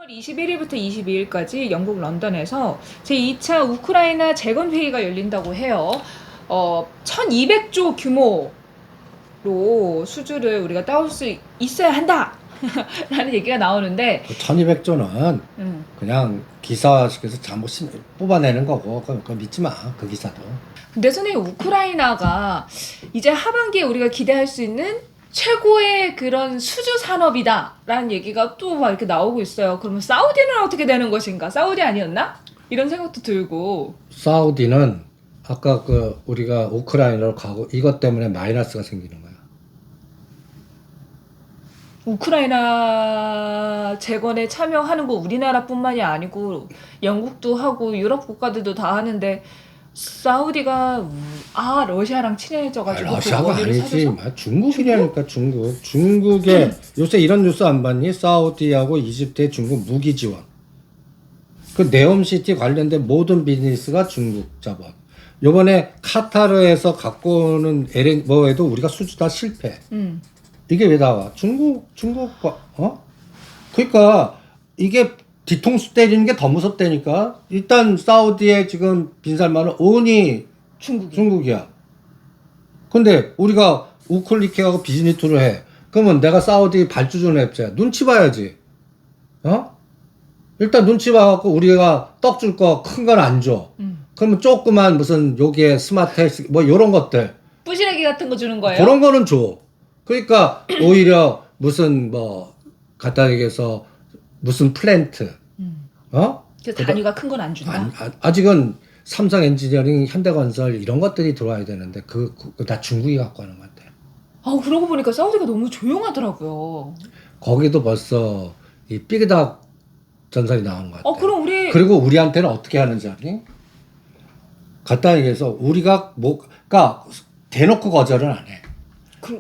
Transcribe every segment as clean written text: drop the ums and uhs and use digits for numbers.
3월 21일부터 22일까지 영국 런던에서 제2차 우크라이나 재건 회의가 열린다고 해요. 1200조 규모로 수주를 우리가 따올 수 있어야 한다! 라는 얘기가 나오는데, 1200조는 음, 그냥 기사식에서 잘못 뽑아내는 거고 그거 믿지 마. 그 기사도. 근데 선생님, 우크라이나가 이제 하반기에 우리가 기대할 수 있는 최고의 그런 수주 산업이다 라는 얘기가 또 막 이렇게 나오고 있어요. 그러면 사우디는 어떻게 되는 것인가? 사우디 아니었나? 이런 생각도 들고. 사우디는 아까 그 우리가 우크라이나로 가고 이것 때문에 마이너스가 생기는 거야. 우크라이나 재건에 참여하는 거 우리나라뿐만이 아니고 영국도 하고 유럽 국가들도 다 하는데 사우디가 러시아랑 친해져가지고 그 러시아가 원유를 아니지. 사줘서? 중국이라니까 중국. 중국에 요새 이런 뉴스 안 봤니? 사우디하고 이집트의 중국 무기 지원. 그 네옴시티 관련된 모든 비즈니스가 중국 자본. 요번에 카타르에서 갖고 오는 뭐에도 우리가 수주 다 실패. 이게 왜 나와? 중국과 그러니까 이게 뒤통수 때리는 게 더 무섭다니까. 일단 사우디의 지금 빈살만은 온이 중국이야. 근데 우리가 우클릭해가고 비즈니스 투를 해. 그러면 내가 사우디 발주전 앱자 눈치 봐야지. 일단 눈치 봐갖고 우리가 떡 줄 거 큰 건 안 줘. 그러면 조그만 무슨 여기에 스마트 헬스 뭐 요런 것들 뿌시래기 같은 거 주는 거예요? 그런 거는 줘. 그러니까 오히려 무슨 뭐 갖다 얘기해서 무슨 플랜트 그래서 단위가 큰 건 안 준다? 아직은 삼성 엔지니어링, 현대건설 이런 것들이 들어와야 되는데 그거 다 중국이 갖고 하는 것 같아요. 그러고 보니까 사우디가 너무 조용하더라고요. 거기도 벌써 이 삐그닥 전설이 나온 것 같아요. 그럼 우리 그리고 우리한테는 어떻게 하는지 아니? 갖다 얘기해서 우리가 그러니까 대놓고 거절은 안 해.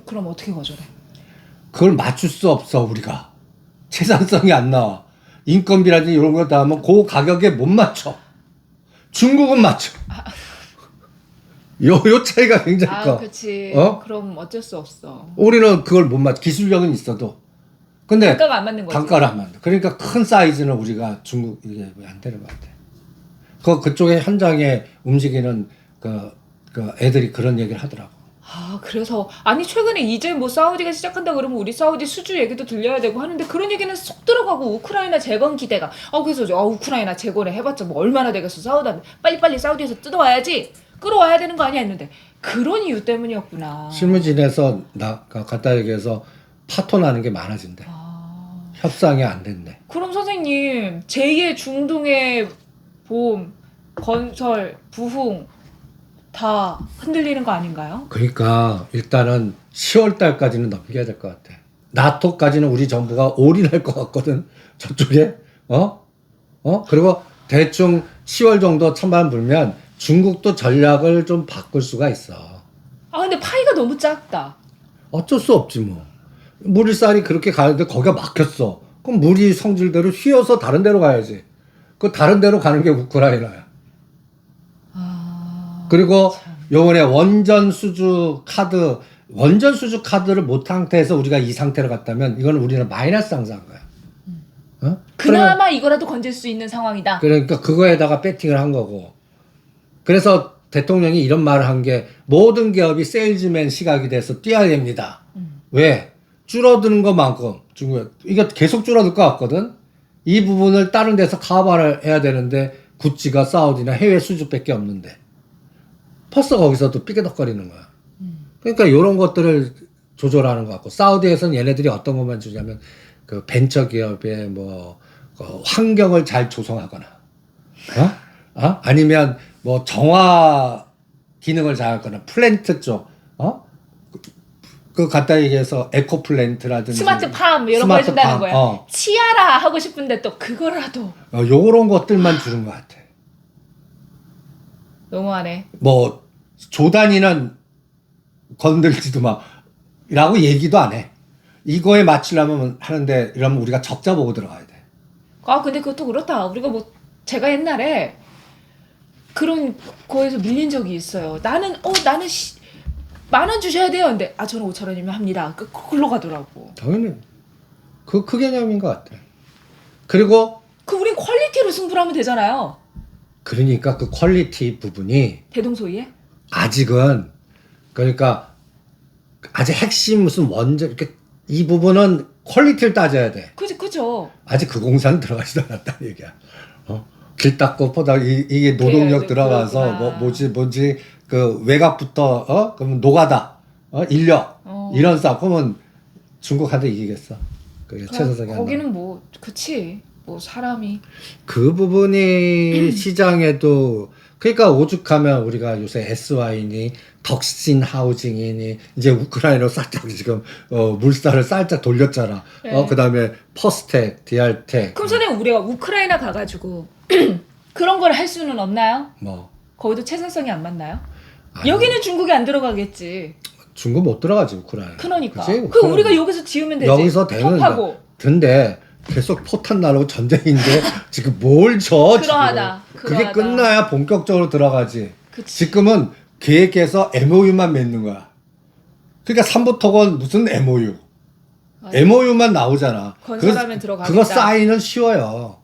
그럼 어떻게 거절해? 그걸 맞출 수 없어 우리가. 생산성이 안 나와. 인건비라든지 이런 거 다 하면 그 가격에 못 맞춰. 중국은 맞춰. 요 차이가 굉장히 커. 그렇지. 그럼 어쩔 수 없어. 우리는 그걸 못 맞춰. 기술력은 있어도. 근데 단가가 안 맞는 거지. 단가를 안 맞는. 그러니까 큰 사이즈는 우리가 중국 이게 안 되는 것 같아. 그쪽에 현장에 움직이는 그 애들이 그런 얘기를 하더라고. 그래서 최근에 이제 뭐 사우디가 시작한다 그러면 우리 사우디 수주 얘기도 들려야 되고 하는데 그런 얘기는 쏙 들어가고 우크라이나 재건 기대가 그래서 우크라이나 재건에 해봤자 뭐 얼마나 되겠어. 빨리빨리 사우디에서 뜯어와야지 끌어와야 되는 거 아니야 했는데 그런 이유 때문이었구나. 실무진에서 갖다 얘기해서 파토나는 게 많아진대. 협상이 안 된대. 그럼 선생님 제2의 중동의 보험, 건설, 부흥 다 흔들리는 거 아닌가요? 그러니까 일단은 10월 달까지는 넘겨야 될 것 같아. 나토까지는 우리 정부가 올인할 것 같거든. 저쪽에. 그리고 대충 10월 정도 찬바람 불면 중국도 전략을 좀 바꿀 수가 있어. 근데 파이가 너무 작다. 어쩔 수 없지 뭐. 물살이 그렇게 가는데 거기가 막혔어. 그럼 물이 성질대로 휘어서 다른 데로 가야지. 그 다른 데로 가는 게 우크라이나야. 그리고 요번에 원전 수주 카드를 못 상태에서 우리가 이 상태로 갔다면 이건 우리는 마이너스 항사한 거야. 그나마 이거라도 건질 수 있는 상황이다. 그러니까 그거에다가 배팅을 한 거고. 그래서 대통령이 이런 말을 한 게 모든 기업이 세일즈맨 시각이 돼서 뛰어야 됩니다. 왜? 줄어드는 것만큼 이거 계속 줄어들 것 같거든. 이 부분을 다른 데서 커버를 해야 되는데 구찌가 사우디나 해외 수주밖에 없는데 벌써 거기서도 삐개덕거리는 거야. 그러니까 이런 것들을 조절하는 것 같고 사우디에서는 얘네들이 어떤 것만 주냐면 그 벤처 기업의 환경을 잘 조성하거나 아니면 뭐 정화 기능을 잘하거나 플랜트 쪽 그 갖다 얘기해서 에코 플랜트라든지 스마트팜 이런 거 해준다는 거야. 치아라 하고 싶은데 또 그거라도 요런 것들만 주는 것 같아. 너무하네. 뭐 조단위는 건들지도 마라고 얘기도 안 해. 이거에 맞추려면 하는데 이러면 우리가 적자 보고 들어가야 돼. 근데 그것도 그렇다. 우리가 제가 옛날에 그런 거에서 밀린 적이 있어요. 나는 10,000원 주셔야 돼요. 근데 저는 5,000원이면 합니다. 그걸로 가더라고. 당연히 그 개념인 것 같아. 그리고 그 우린 퀄리티로 승부를 하면 되잖아요. 그러니까 그 퀄리티 부분이 대동소이에? 아직은 그러니까 아직 핵심 무슨 원전 이렇게 이 부분은 퀄리티를 따져야 돼. 그죠. 아직 그 공사는 들어가지도 않았다는 얘기야. 길 닦고 포다 이게 노동력 그래야지, 들어가서 그렇구나. 뭐지 그 외곽부터 그러면 노가다 인력 이런 싸움 그러면 중국한테 이기겠어. 그게 최소석이 한다. 거기는 뭐 그치. 뭐 사람이 그 부분이 시장에도 그러니까 오죽하면 우리가 요새 S와인이 덕신 하우징이니 이제 우크라이나로 살짝 지금 물살을 살짝 돌렸잖아. 네. 그다음에 퍼스텍, 디알텍 그럼 선생님 우리가 우크라이나 가가지고 그런 걸 할 수는 없나요? 뭐 거기도 채선성이 안 맞나요? 아니, 여기는 중국이 안 들어가겠지. 중국 못 들어가지 우크라이나. 그러니까. 그치? 그럼 우리가 여기서 지으면 되지. 여기서 되는데. 컵하고. 근데 계속 포탄 나르고 전쟁인데 지금 뭘 줘? 그러하다. 지금. 그게 그러하다. 끝나야 본격적으로 들어가지. 그치. 지금은 계획해서 MOU만 맺는 거야. 그러니까 삼부토건 무슨 MOU? 맞아. MOU만 나오잖아. 건설하면 들어가겠다. 그거 사인은 쉬워요.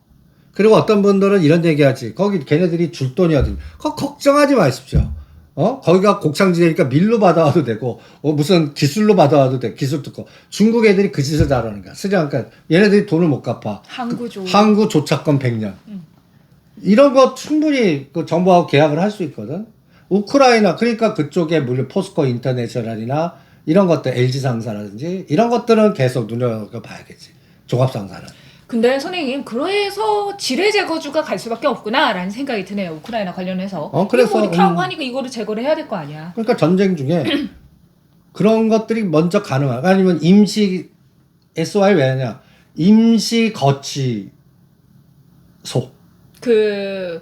그리고 어떤 분들은 이런 얘기하지. 거기 걔네들이 줄 돈이 어디? 그거 걱정하지 마십시오. 거기가 곡창지대니까 밀로 받아와도 되고, 무슨 기술로 받아와도 돼. 기술 듣고. 중국 애들이 그 짓을 잘하는 거야. 스리랑카 얘네들이 돈을 못 갚아. 항구조. 항구 조차권 100년. 이런 거 충분히 그 정부하고 계약을 할 수 있거든. 우크라이나 그러니까 그쪽에 물론 포스코 인터내셔널이나 이런 것들 LG 상사라든지 이런 것들은 계속 눈여겨봐야겠지. 종합 상사는. 근데 선생님 그래서 지뢰 제거주가 갈 수밖에 없구나라는 생각이 드네요. 우크라이나 관련해서. 그래서, 뭐 이렇게 하고 하니까 이거를 제거를 해야 될 거 아니야. 그러니까 전쟁 중에 그런 것들이 먼저 가능한 아니면 임시 SY 왜냐 임시 거치소 그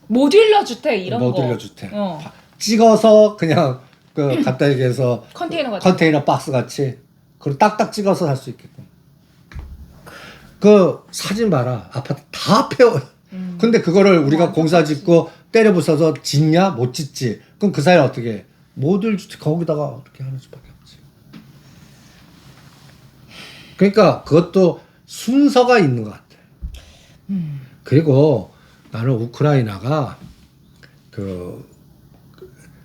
모듈러 주택 이런 거. 모듈러 주택 어. 찍어서 그냥 그 갖다 얘기해서 컨테이너 같은 컨테이너 박스 같이 그리고 딱딱 찍어서 살 수 있게끔 그 사진 봐라 아파트 다 패워 근데 그거를 우리가 공사 짓고 때려 부숴서 짓냐 못 짓지 그럼 그 사이에 어떻게 해? 모듈 주택 거기다가 어떻게 하는 수밖에 없지 그러니까 그것도 순서가 있는 것 같아 그리고 나는 우크라이나가 그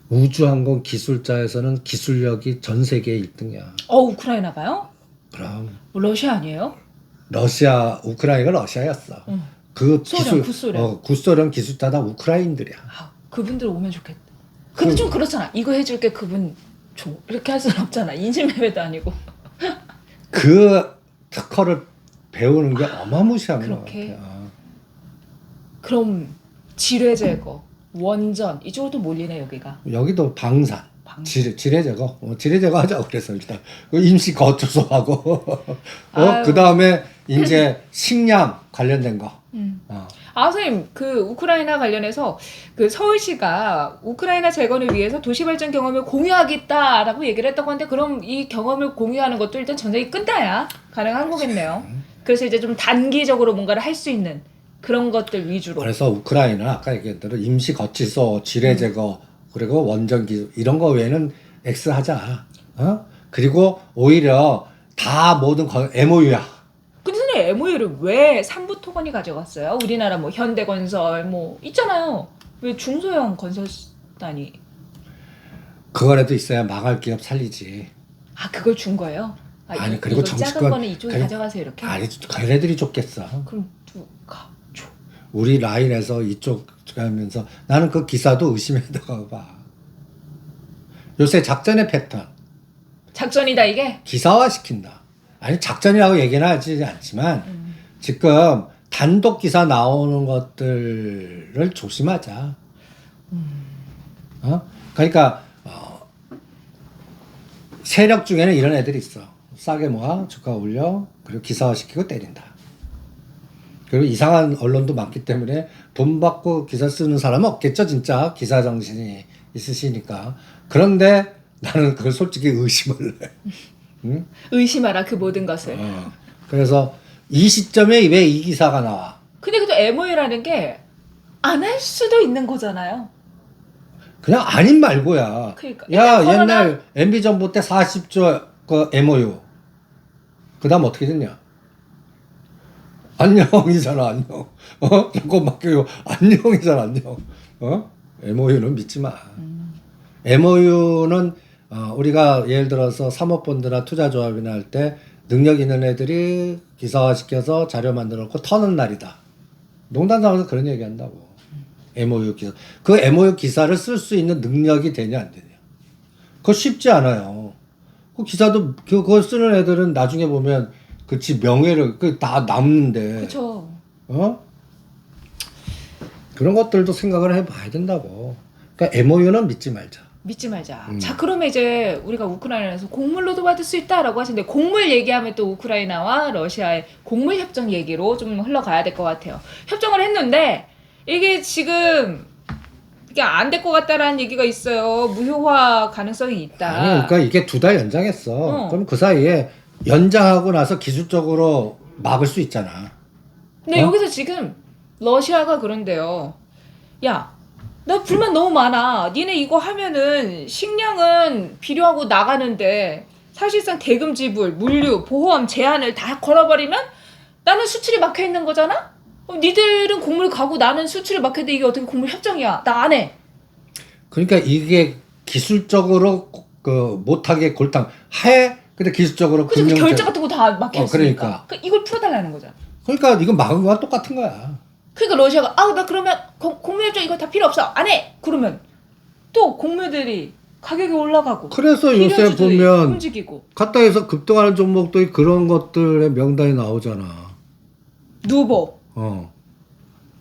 우주항공 기술자에서는 기술력이 전 세계 1등이야. 우크라이나가요? 그럼 뭐 러시아 아니에요? 우크라이나가 러시아였어. 그 소련, 기술, 구소련. 구소련 기술자다 우크라이나들이야. 그분들 오면 좋겠다. 근데 좀 그렇잖아. 이거 해줄게 그분 줘. 이렇게 할 수는 없잖아. 인신매매도 아니고. 그 특허를 배우는 게 어마무시한 것 그렇게? 같아. 그럼 지뢰 제거, 원전 이쪽으로도 몰리네 여기가. 여기도 방산. 방산. 지뢰 제거, 지뢰 제거 하자 그래서 일단 그 임시 거주소하고, 아유. 그 다음에 이제 식량 관련된 거. 선생님, 그 우크라이나 관련해서 그 서울시가 우크라이나 재건을 위해서 도시발전 경험을 공유하겠다라고 얘기를 했다고 하는데 그럼 이 경험을 공유하는 것도 일단 전쟁이 끝나야 가능한 거겠네요. 그래서 이제 좀 단기적으로 뭔가를 할 수 있는 그런 것들 위주로. 그래서 우크라이나는 아까 얘기한 대로 임시 거치소, 지뢰 제거, 그리고 원전 기술 이런 거 외에는 X 하자. 그리고 오히려 다 모든 MOU야. 근데 선생님 MOU를 왜 삼부토건이 가져갔어요? 우리나라 뭐 현대건설 뭐 있잖아요. 왜 중소형 건설단이 그거라도 있어야 망할 기업 살리지. 그걸 준 거예요? 아니, 그리고 이거 작은 정치권- 거는 이쪽에 그래- 가져가세요 이렇게? 아니, 걔네들이 쫓겠어. 그럼 누가 줘? 우리 라인에서 이쪽 가면서 나는 그 기사도 의심해다가 봐. 요새 작전의 패턴 작전이다 이게? 기사화 시킨다. 아니 작전이라고 얘기는 하지 않지만 지금 단독 기사 나오는 것들을 조심하자. 그러니까 세력 중에는 이런 애들이 있어. 싸게 모아 주가 올려 그리고 기사화 시키고 때린다. 그리고 이상한 언론도 많기 때문에 돈 받고 기사 쓰는 사람은 없겠죠 진짜 기사 정신이 있으시니까. 그런데 나는 그걸 솔직히 의심을 해. 응? 의심하라 그 모든 것을. 그래서 이 시점에 왜 이 기사가 나와? 근데 그래도 MOU라는 게 안 할 수도 있는 거잖아요. 그냥 아닌 말고야. 그러니까. 야 일단 코로나- 옛날 MB 정부 때 40조 그 MOU. 그다음 어떻게 됐냐? 안녕이잖아, 안녕. 조건 바뀌고 안녕이잖아, 안녕. MOU는 믿지 마. MOU는 우리가 예를 들어서 사모펀드나 투자조합이나 할 때 능력 있는 애들이 기사화시켜서 자료 만들어 놓고 터는 날이다. 농담 삼아서 그런 얘기 한다고. MOU 기사. 그 MOU 기사를 쓸 수 있는 능력이 되냐 안 되냐. 그거 쉽지 않아요. 그 기사도 그걸 쓰는 애들은 나중에 보면 그치 명예를 다 남는데. 그렇죠. 그런 것들도 생각을 해봐야 된다고. 그러니까 MOU는 믿지 말자. 믿지 말자. 자, 그러면 이제 우리가 우크라이나에서 곡물로도 받을 수 있다라고 하시는데 곡물 얘기하면 또 우크라이나와 러시아의 곡물 협정 얘기로 좀 흘러가야 될 것 같아요. 협정을 했는데 이게 지금 이게 안 될 것 같다라는 얘기가 있어요. 무효화 가능성이 있다. 아니, 그러니까 이게 2달 연장했어. 그럼 그 사이에 연장하고 나서 기술적으로 막을 수 있잖아. 근데 여기서 지금 러시아가 그런데요. 야, 나 불만 너무 많아. 니네 이거 하면은 식량은 필요하고 나가는데 사실상 대금 지불, 물류, 보험 제한을 다 걸어버리면 나는 수출이 막혀 있는 거잖아? 니들은 곡물 가고 나는 수출이 막혀있는데 이게 어떻게 곡물 협정이야? 나 안 해. 그러니까 이게 기술적으로 못하게 골탕 해. 근데 기술적으로 그치, 결제 같은 거 다 막혀 있으니까. 그러니까. 이걸 풀어달라는 거잖아. 그러니까 이건 막은 거랑 똑같은 거야. 그러니까 러시아가 나 그러면 곡물 협정 이거 다 필요 없어. 안 해. 그러면 또 곡물들이 가격이 올라가고. 그래서 요새 필요주들이 보면 움직이고. 가까이서 급등하는 종목들이 그런 것들의 명단이 나오잖아. 누보.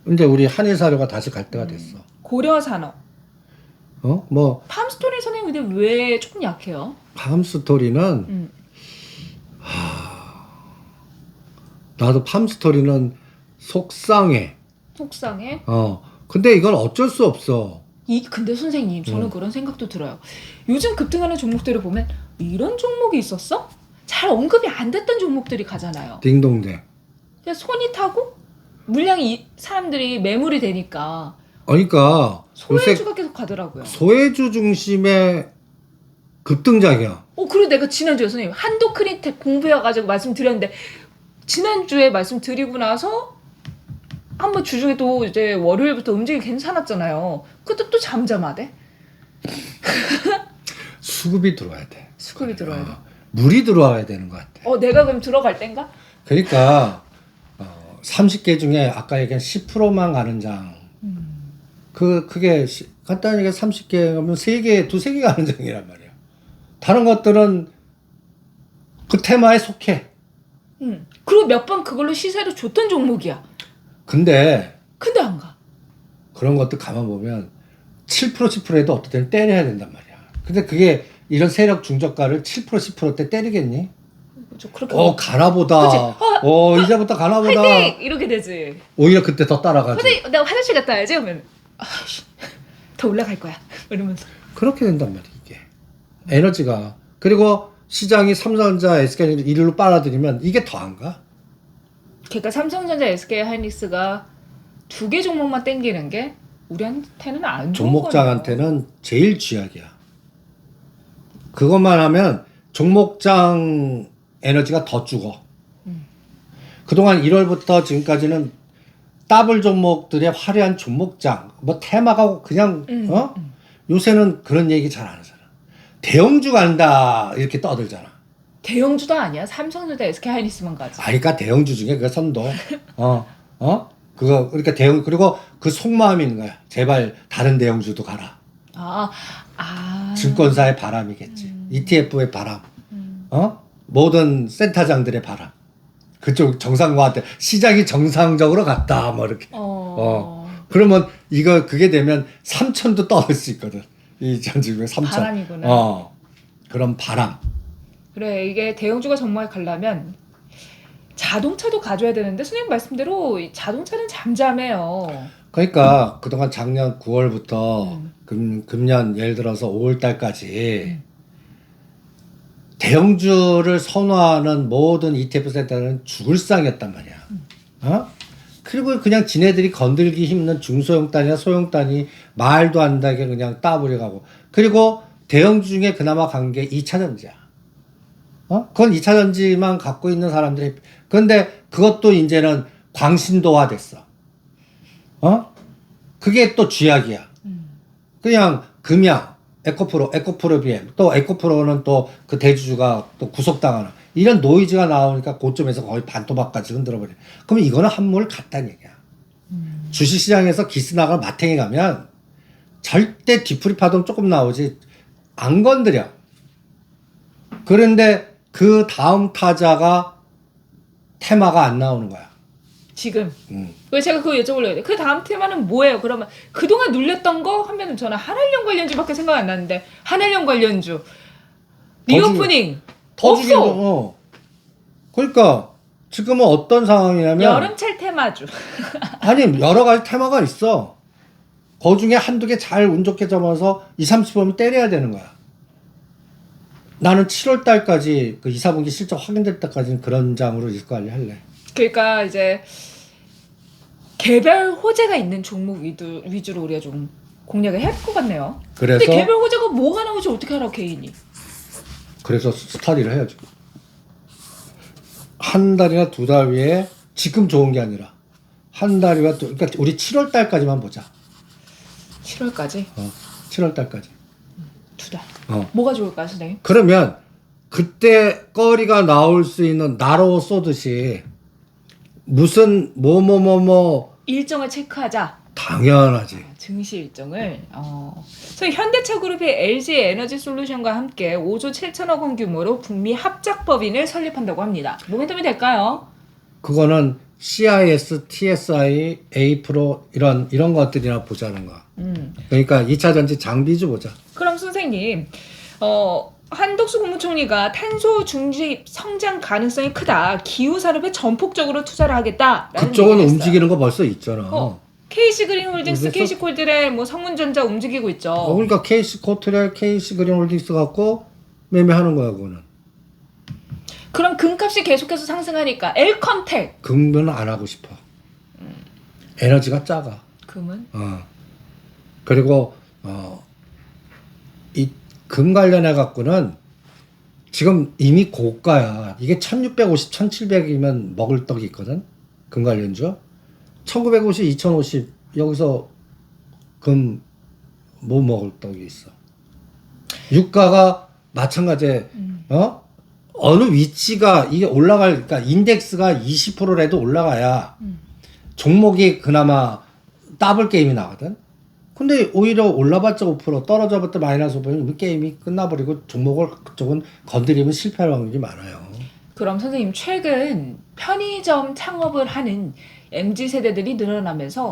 근데 우리 한일사료가 다시 갈 때가 됐어. 고려산업. 뭐 팜스토리 선생님 근데 왜 조금 약해요? 팜스토리는 나도 팜스토리는 속상해. 속상해. 근데 이건 어쩔 수 없어. 근데 선생님 저는 그런 생각도 들어요. 요즘 급등하는 종목들을 보면 이런 종목이 있었어? 잘 언급이 안 됐던 종목들이 가잖아요. 딩동댕. 그냥 손이 타고 물량이 사람들이 매물이 되니까 그러니까 소외주가 계속 가더라고요. 소외주 중심의 급등작이야. 그리고 내가 지난주에 선생님 한도 크리텍 공부해가지고 말씀드렸는데 지난주에 말씀드리고 나서 한번 주중에 또 이제 월요일부터 움직임이 괜찮았잖아요. 그때 또 잠잠하대. 수급이 들어와야 돼. 수급이 들어와야 돼. 물이 들어와야 되는 것 같아. 내가 그럼 들어갈 땐가? 그러니까 30개 중에 아까 얘기한 10%만 가는 장. 그게 간단히 얘기해 30개 가면 3개, 2-3개 가는 장이란 말이야. 다른 것들은 그 테마에 속해. 그리고 몇 번 그걸로 시세를 줬던 종목이야. 근데 안 가. 그런 것도 가만 보면 7% 10%에도 어떨 때는 때려야 된단 말이야. 근데 그게 이런 세력 중저가를 7% 10%대 때리겠니? 그렇게 가나보다. 이제부터 가나보다. 화이팅! 이렇게 되지. 오히려 그때 더 따라가지. 근데 내가 화장실 갔다 와야지 하면 더 올라갈 거야. 이러면서. 그렇게 된단 말이야 이게. 에너지가. 그리고 시장이 삼성전자, SK하이닉스 이리로 빨아들이면 이게 더 안 가? 그러니까 삼성전자, SK하이닉스가 2개 종목만 땡기는 게 우리한테는 안 좋은 거예요. 종목장한테는 제일 쥐약이야. 그것만 하면 종목장 에너지가 더 죽어. 그동안 1월부터 지금까지는 더블 종목들의 화려한 종목장, 뭐 테마가 그냥 요새는 그런 얘기 잘 안 하잖아. 대형주 간다 이렇게 떠들잖아. 대형주도 아니야. 삼성전자, SK하이닉스만 가지. 그러니까 대형주 중에 그 선도. 그거 그러니까 대형 그리고 그 속마음이 있는 거야. 제발 다른 대형주도 가라. 증권사의 바람이겠지. ETF의 바람. 모든 센터장들의 바람. 그쪽 정상화한테 시장이 정상적으로 갔다 뭐 이렇게. 그러면 그게 되면 3천도 떠올 수 있거든. 이 전지금 3천. 바람이구나. 그런 바람. 그래, 이게 대형주가 정말 가려면 자동차도 가져야 되는데 선생님 말씀대로 이 자동차는 잠잠해요. 그러니까 그동안 작년 9월부터 금년 예를 들어서 5월 달까지 대형주를 선호하는 모든 ETF 센터는 죽을 상이었단 말이야. 그리고 그냥 지네들이 건들기 힘든 중소형 단위나 소형 단위 말도 안 되게 그냥 따블이 가고. 그리고 대형주 중에 그나마 간 게 2차전지야. 그건 2차전지만 갖고 있는 사람들이. 그런데 그것도 이제는 광신도화 됐어. 그게 또 쥐약이야. 그냥 금양, 에코프로 BM, 또 에코프로는 또 그 대주주가 또 구속당하는 이런 노이즈가 나오니까 고점에서 거의 반토막까지 흔들어버려. 그럼 이거는 한물 같다는 얘기야. 주식시장에서 기스 나가 마탱이 가면 절대 뒤풀이 파동 조금 나오지 안 건드려. 그런데 그 다음 타자가 테마가 안 나오는 거야. 지금. 왜 제가 그거 여쭤보려고 해요. 그 다음 테마는 뭐예요? 그러면 그동안 눌렸던 거 하면은 저는 한일령 관련주밖에 생각 안 나는데 한일령 관련주 리오프닝 더 없어. 죽이는 그러니까 지금은 어떤 상황이냐면 여름철 테마주. 아니 여러 가지 테마가 있어. 그 중에 한두 개 잘 운 좋게 잡아서 20-30%면 때려야 되는 거야. 나는 7월 달까지 그 2, 4분기 실적 확인될 때까지는 그런 장으로 리스크 관리할래. 그러니까 이제 개별 호재가 있는 종목 위주로 우리가 좀 공략을 해야 할 것 같네요. 그래서 근데 개별 호재가 뭐가 나오지 어떻게 알아 개인이? 그래서 스터디를 해야지. 한 달이나 두 달 위에 지금 좋은 게 아니라 한 달이나 그러니까 우리 7월 달까지만 보자. 7월까지? 7월 달까지. 2달. 어. 뭐가 좋을까요, 선생님? 그러면 그때 거리가 나올 수 있는 나로 쏘듯이 무슨 일정을 체크하자. 당연하지. 증시 일정을. 그래서 현대차그룹이 LG 에너지 솔루션과 함께 5조 7천억 원 규모로 북미 합작 법인을 설립한다고 합니다. 모멘텀이 될까요? 그거는 CIS, TSI, A-프로 이런 것들이나 보자는 거야. 그러니까 2차 전지 장비주 보자. 그럼 선생님, 한덕수 국무총리가 탄소 중립 성장 가능성이 크다. 기후 산업에 전폭적으로 투자를 하겠다라는 그쪽은 얘기를 했어요. 움직이는 거 벌써 있잖아. KC 그린홀딩스, 그래서- KC 콜드렐, 뭐 성문전자 움직이고 있죠. 그러니까 KC 코트렐, KC 그린홀딩스 갖고 매매하는 거야, 그거는. 그럼 금값이 계속해서 상승하니까 엘컨텍. 금은 안 하고 싶어. 에너지가 작아. 금은? 그리고 이 금 관련해 갖고는 지금 이미 고가야. 이게 1650, 1700이면 먹을 떡이 있거든. 금 관련주. 1950, 2050 여기서 금 뭐 먹을 떡이 있어. 유가가 마찬가지에 어느 위치가 이게 올라갈 그러니까 인덱스가 20%라도 올라가야 종목이 그나마 더블 게임이 나거든. 근데 오히려 올라봤자 5% 떨어져봤자 마이너스 5%면 게임이 끝나버리고 종목을 그쪽은 건드리면 실패할 확률이 많아요. 그럼 선생님 최근 편의점 창업을 하는 MZ세대들이 늘어나면서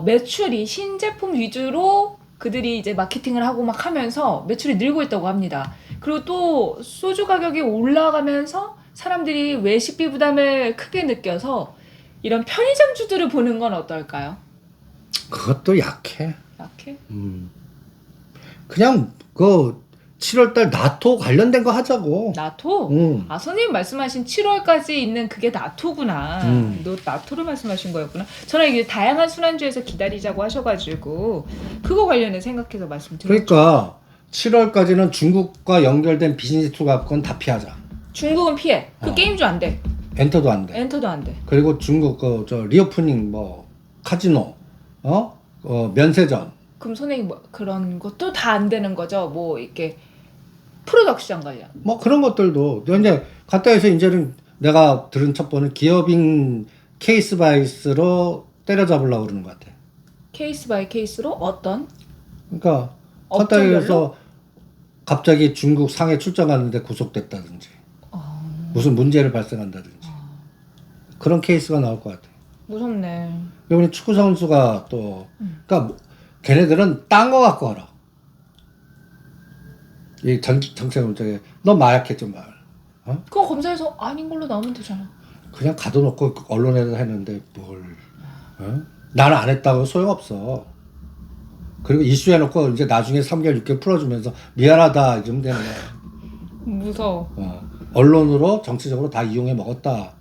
매출이 신제품 위주로 그들이 이제 마케팅을 하고 막 하면서 매출이 늘고 있다고 합니다. 그리고 또 소주 가격이 올라가면서 사람들이 외식비 부담을 크게 느껴서 이런 편의점주들을 보는 건 어떨까요? 그것도 약해. 약해? 그냥 그 7월달 나토 관련된 거 하자고. 나토? 응. 아, 선생님 말씀하신 7월까지 있는 그게 나토구나. 너 나토를 말씀하신 거였구나. 저는 이게 다양한 순환주에서 기다리자고 하셔가지고 그거 관련해 생각해서 말씀드렸죠. 그러니까 7월까지는 중국과 연결된 비즈니스 투 갖고는 다 피하자. 중국은 피해. 그 게임주 안 돼. 엔터도 안 돼. 엔터도 안 돼. 그리고 중국 저 리오프닝 뭐 카지노 면세점 그럼 선생님 뭐 그런 것도 다 안 되는 거죠? 뭐 이렇게 프로덕션 관련. 뭐 그런 것들도 이제 갔다 해서 이제는 내가 들은 첩보는 기업인 케이스 바이스로 때려잡으려고 그러는 것 같아. 케이스 바이 케이스로 어떤? 그러니까 갔다 업종별로? 해서 갑자기 중국 상해 출장 갔는데 구속됐다든지 무슨 문제를 발생한다든지 그런 케이스가 나올 것 같아. 무섭네. 이번에 축구 선수가 또 그러니까 걔네들은 딴 거 갖고 알아. 이 정책 문제에 너 마약했죠 말. 그거 검사해서 아닌 걸로 나오면 되잖아. 그냥 가둬놓고 언론에다 했는데 뭘? 나는 안 했다고 소용없어. 그리고 이슈해놓고 이제 나중에 3개월 6개월 풀어주면서 미안하다 이러면 되는 거야. 무서워. 언론으로 정치적으로 다 이용해 먹었다.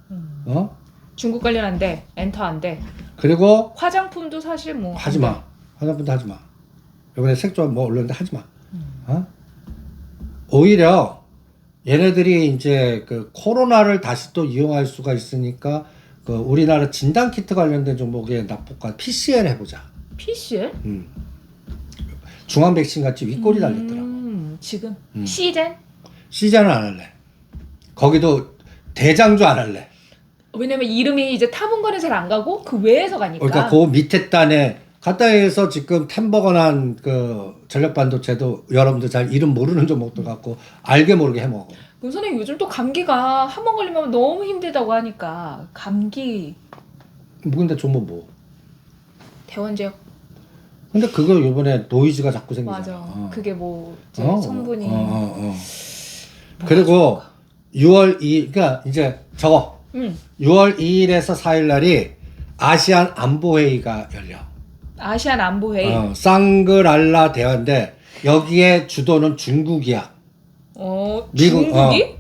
중국 관련 안 돼. 엔터 안 돼. 그리고 화장품도 사실 뭐 하지 마. 화장품도 하지 마. 이번에 색조 뭐 올렸는데 하지 마. 오히려 얘네들이 이제 그 코로나를 다시 또 이용할 수가 있으니까 그 우리나라 진단 키트 관련된 종목에 낙폭과 PCL 해보자. PCL? 중앙 백신 같이 윗골이 달렸더라고. 지금 시젠? 시즌은 안 할래. 거기도 대장주 안 할래. 왜냐면 이름이 이제 타본거는 잘 안 가고 그 외에서 가니까. 그러니까 그 밑에 단에 가까이에서 지금 템버건한 그 전력 반도체도 여러분들 잘 이름 모르는 종목도 갖고 알게 모르게 해먹어. 그럼 선생님 요즘 또 감기가 한 번 걸리면 너무 힘들다고 하니까 감기 근데 종목 뭐? 대원제요? 근데 그거 이번에 노이즈가 자꾸 생기잖아. 맞아. 그게 뭐 이제 어? 성분이 그리고 6월 2일, 그러니까 이제 저거 6월 2일에서 4일 날이 아시안 안보회의가 열려. 아시안 안보회의. 쌍그랄라 대화인데 여기에 주도는 중국이야. 중국이?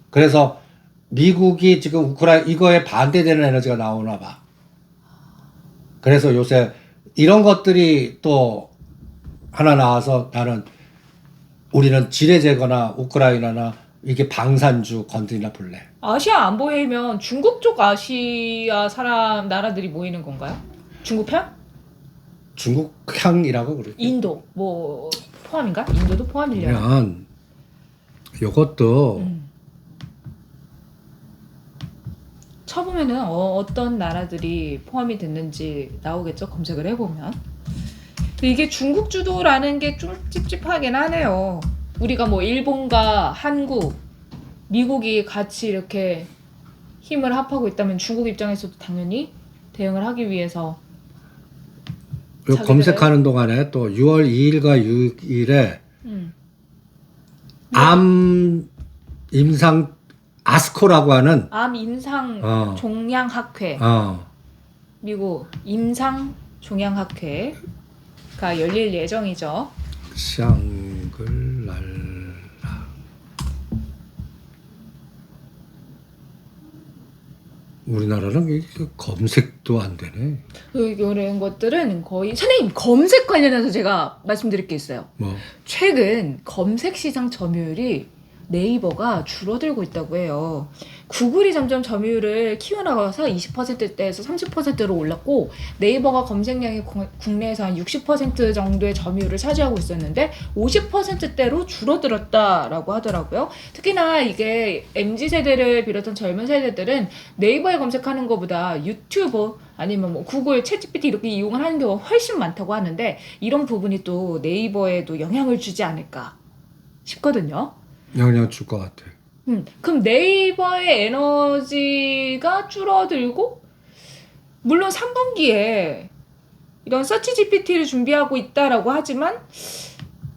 그래서 미국이 지금 이거에 반대되는 에너지가 나오나 봐. 그래서 요새 이런 것들이 또 하나 나와서 나는 우리는 지뢰제거나 우크라이나나 이게 방산주 건드리나 볼래. 아시아 안보회의면 중국 쪽 아시아 나라들이 모이는 건가요? 중국 편? 중국향이라고 그러지. 인도 뭐 포함인가? 인도도 포함이려나? 그냥 요것도 쳐보면은 어떤 나라들이 포함이 됐는지 나오겠죠. 검색을 해보면. 근데 이게 중국 주도라는 게 좀 찝찝하긴 하네요. 우리가 뭐 일본과 한국, 미국이 같이 이렇게 힘을 합하고 있다면 중국 입장에서도 당연히 대응을 하기 위해서 요 검색하는 동안에 또 6월 2일과 6일에 암 임상 아스코라고 하는 암 임상 종양학회 미국 임상 종양학회가 열릴 예정이죠. 샹글랄라. 우리나라는 이게 검색도 안 되네. 이런 것들은 거의 선생님 검색 관련해서 제가 말씀드릴 게 있어요. 뭐 최근 검색 시장 점유율이 네이버가 줄어들고 있다고 해요. 구글이 점점 점유율을 키워나가서 20%대에서 30%로 올랐고 네이버가 검색량이 국내에서 한 60% 정도의 점유율을 차지하고 있었는데 50%대로 줄어들었다라고 하더라고요. 특히나 이게 MZ세대를 비롯한 젊은 세대들은 네이버에 검색하는 것보다 유튜브 아니면 뭐 구글, 챗GPT 이렇게 이용을 하는 경우가 훨씬 많다고 하는데 이런 부분이 또 네이버에도 영향을 주지 않을까 싶거든요. 영향 줄 것 같아. 그럼 네이버의 에너지가 줄어들고 물론 3분기에 이런 서치 GPT를 준비하고 있다라고 하지만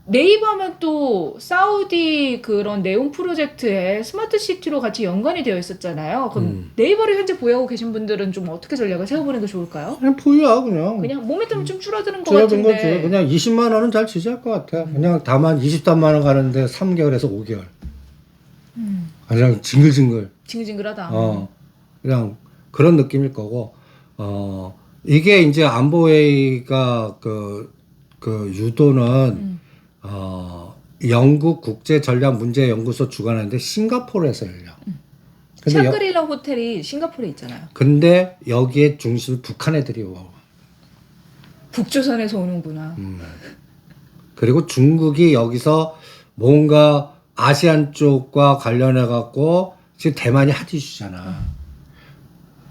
네이버 하면 또 사우디 그런 네온 프로젝트에 스마트 시티로 같이 연관이 되어 있었잖아요. 그럼 네이버를 현재 보유하고 계신 분들은 좀 어떻게 전략을 세워보는 게 좋을까요? 그냥 보유야 그냥. 그냥 모멘텀은 좀 줄어드는 것 줄어든 같은데. 거지. 그냥 20만 원은 잘 지지할 것 같아. 그냥 다만 23만 원 가는데 3개월에서 5개월. 그냥 징글징글. 징글징글하다. 그냥 그런 느낌일 거고. 이게 이제 안보회의가 그 유도는 영국 국제전략문제연구소 주관하는데 싱가포르에서 열려. 근데 샹그릴라 호텔이 싱가포르에 있잖아요. 근데 여기에 중심 북한 애들이 와. 북조선에서 오는구나. 그리고 중국이 여기서 뭔가 아시안 쪽과 관련해 갖고 지금 대만이 핫 이슈잖아.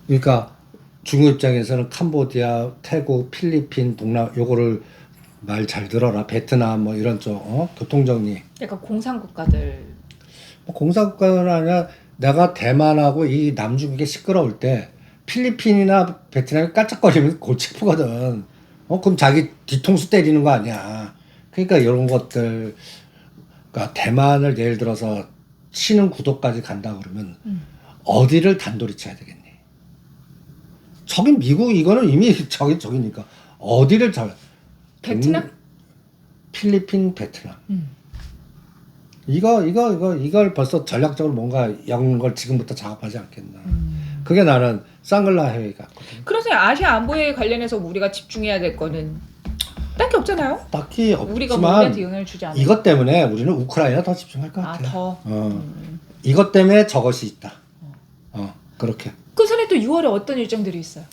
그러니까 중국 입장에서는 캄보디아, 태국, 필리핀, 동남 요거를 말 잘 들어라. 베트남 뭐 이런 쪽 교통정리. 약간 공산국가들. 뭐 공산국가는 아니라 내가 대만하고 이 남중국이 시끄러울 때 필리핀이나 베트남이 깔짝거리면 골치 아프거든. 그럼 자기 뒤통수 때리는 거 아니야. 그러니까 이런 것들. 그러니까 대만을 예를 들어서 치는 구도까지 간다 그러면 어디를 단돌이 쳐야 되겠니? 저긴 미국 이거는 이미 저기니까 어디를 베트남? 필리핀, 베트남. 이걸 벌써 전략적으로 뭔가 이런 걸 지금부터 작업하지 않겠나. 그게 나는 쌍글라 회의 같거든. 그래서 아시아 안보에 관련해서 우리가 집중해야 될 거는 딱히 없잖아요. 딱히 우리가 없지만 우리한테 영향을 주지 않아. 이것 때문에 우리는 우크라이나 더 집중할 것 같아. 더. 이것 때문에 저것이 있다. 그렇게. 그 전에 또 6월에 어떤 일정들이 있어요?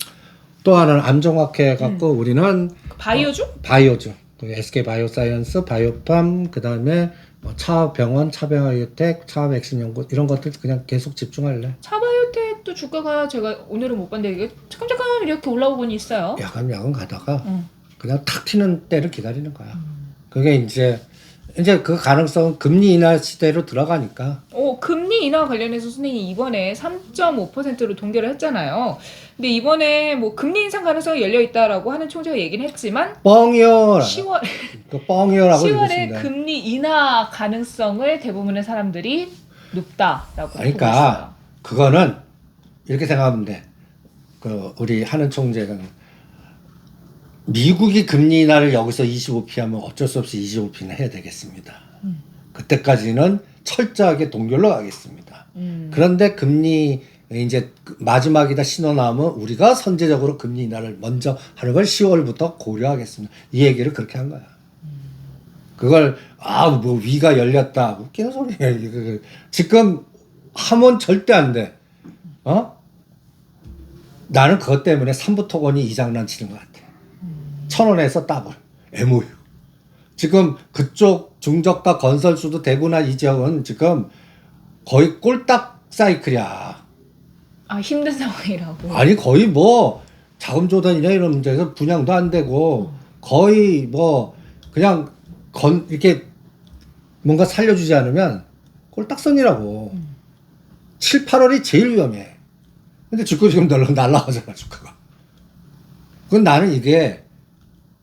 또 하나는 암 정확해 갖고 우리는 바이오주? 바이오주, 그 SK 바이오사이언스, 바이오팜, 그 다음에 뭐 차병원, 차병화유텍, 차백신 연구 이런 것들 그냥 계속 집중할래. 차바이오텍도 주가가 제가 오늘은 못 봤는데 이게 잠깐 이렇게 올라오곤 있어요. 야간 가다가 응. 그냥 탁 튀는 때를 기다리는 거야. 그게 이제 그 가능성은 금리 인하 시대로 들어가니까. 금리 인하 관련해서 선생님이 이번에 3.5%로 동결을 했잖아요. 근데 이번에 뭐 금리 인상 가능성이 열려 있다라고 하는 총재가 얘기는 했지만 뻥이요. 10월 그 뻥이요라고 10월에 읽었습니다. 금리 인하 가능성을 대부분의 사람들이 높다라고 보고 그러니까 있어요. 그거는 이렇게 생각하면 돼. 그 우리 하는 총재가 미국이 금리 인하를 여기서 25p 하면 어쩔 수 없이 25p는 해야 되겠습니다. 그때까지는 철저하게 동결로 가겠습니다. 그런데 금리 이제 마지막이다 신호 나오면 우리가 선제적으로 금리 인하를 먼저 하는 걸 10월부터 고려하겠습니다. 이 얘기를 그렇게 한 거야. 그걸 뭐 위가 열렸다 웃기는 소리야. 지금 하면 절대 안 돼. 나는 그것 때문에 삼부토건이 이 장난 치는 것 같아. 1,000원에서 더블 MOU. 지금 그쪽 중저가 건설주도 대구나 이 지역은 지금 거의 꼴딱 사이클이야. 힘든 상황이라고. 아니 거의 뭐 자금 조달이나 이런 문제에서 분양도 안 되고 거의 뭐 그냥 이렇게 뭔가 살려주지 않으면 꼴딱선이라고. 7, 8월이 제일 위험해. 근데 주가 지금 날라가잖아 주가가. 그건 나는 이게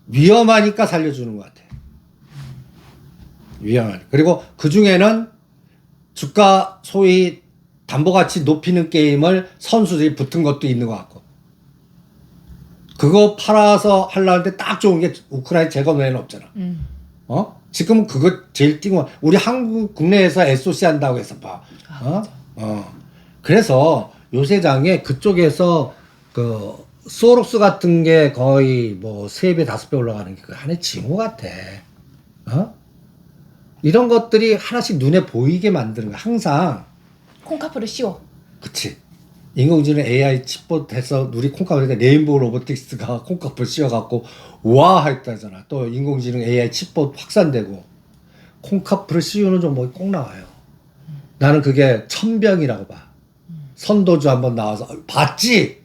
위험하니까 살려주는 것 같아. 위험하니까. 그리고 그 중에는 주가 소위 담보가치 높이는 게임을 선수들이 붙은 것도 있는 것 같고. 그거 팔아서 하려는데 딱 좋은 게 우크라이나 재건 외에는 없잖아. 지금 그거 제일 띵거 우리 한국 국내에서 SOC 한다고 해서 봐. 그래서 요새 장에 그쪽에서 그 소록스 같은 게 거의 뭐 3배, 5배 올라가는 게 하나의 징후 같아. 이런 것들이 하나씩 눈에 보이게 만드는 거야. 항상. 콩카프를 씌워. 그치. 인공지능 AI 칩봇 해서 우리 콩카프니까 레인보우 로보틱스가 콩카프 씌워갖고 와 했다잖아. 또 인공지능 AI 칩봇 확산되고 콩카프를 씌우는 종목이 꼭 나와요. 나는 그게 천병이라고 봐. 선도주 한번 나와서 봤지?